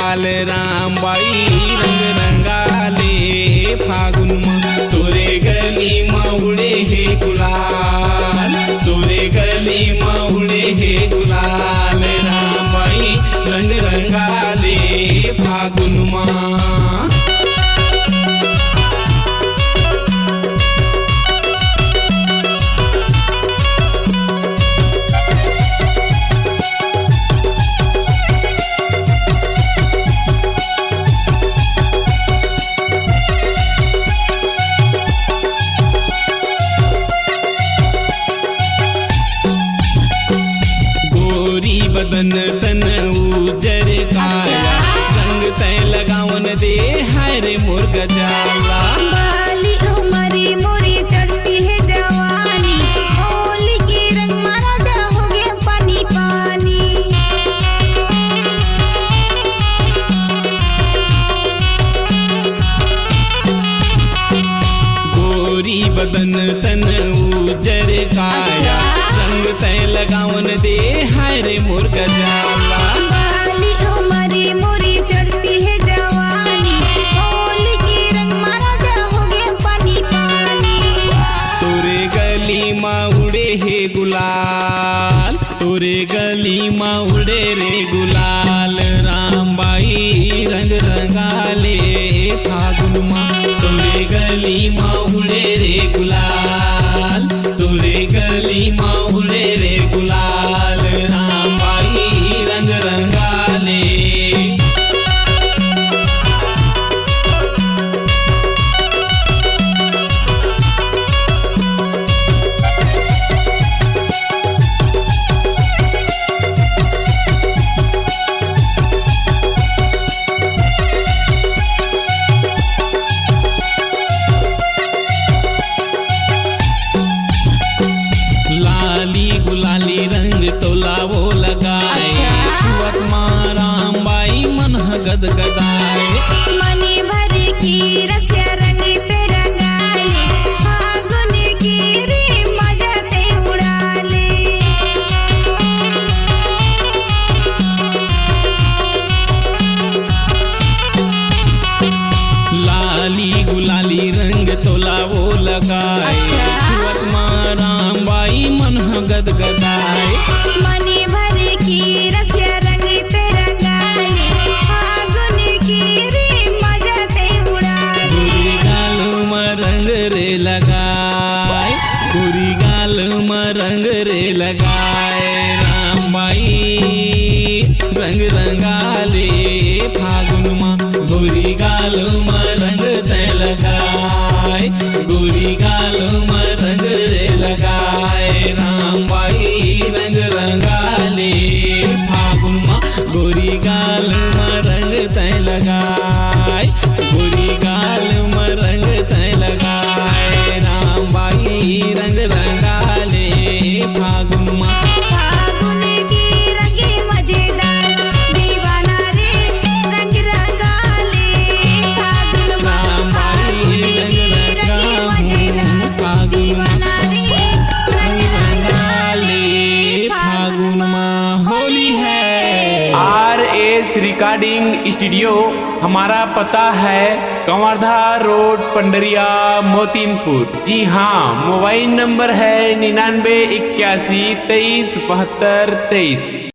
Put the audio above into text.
गुलाल रामबाई रंग रंगाले फागुन मा तोरे गली मा उड़े हे गुलाल, तोरे गली मा उड़े हे गुलाल रामबाई रंग रंगाले फागुन मा। बदन तन उजर काया रंग तय लगावन दे हाय रे मोर गजाला। बाली उमरी मोरी चढ़ती है जवानी, होली के रंग मारा जा हो गया पानी पानी। गोरी बदन तन उजर काया रंग तय लगावन दे हाय रे मोर गजाला। बाली उमरी मोरी चढ़ती है जवानी, होली के रंग मारा जा हो गया पानी पानी। तोरे गली मा उड़े हे गुलाल, तोरे गली मा उड़े रे गुलाल रामबाई रंग रंगाले फागुन मा तोरे गली मा उड़े रे गुलाल, तोरे गली मा उड़े रे गुलाल रामबाई रंग रंगाले। लाली गुलाली रंग तोला वो लगाए, छुअत रामबाई मन गद गदाए। मनी भर की रसिया रंग ते रंगाले, फागुन की रे मजा ते उड़ाले। लाली गुलाली रंग तोला वो लगाए, छुअत रामबाई मन गद गदाए। मनी भर की रसिया रंग ते रंगाले, फागुन की रे मजा ते उड़ाले। गोरी गाल में रंग रे लगाए, गोरी गाल में रंग रे लगाए रामबाई रंग रंगाले फागुन मा गोरी गाल में रंग ते लगाए, गोरी गाल में रंग रे लगाए रामबाई रंग रंगाले फागुन मा गोरी गाल में रंग ते लगाए, गोरी गाल में रंग ते लगाए रामबाई रंग रंगाले फागुन मा। फागुन की रंगे मजेदार दीवाना रे रंग रंगाले फागुन मा। फागुन की रंगे मजेदार दीवाना रे रंग रंगाले फागुन मा। होली है। RS रिकॉर्डिंग स्टूडियो, हमारा पता है कंवरधा रोड, पंडरिया, मोतीनपुर। जी हाँ, मोबाइल नंबर है 9981 23 72 23।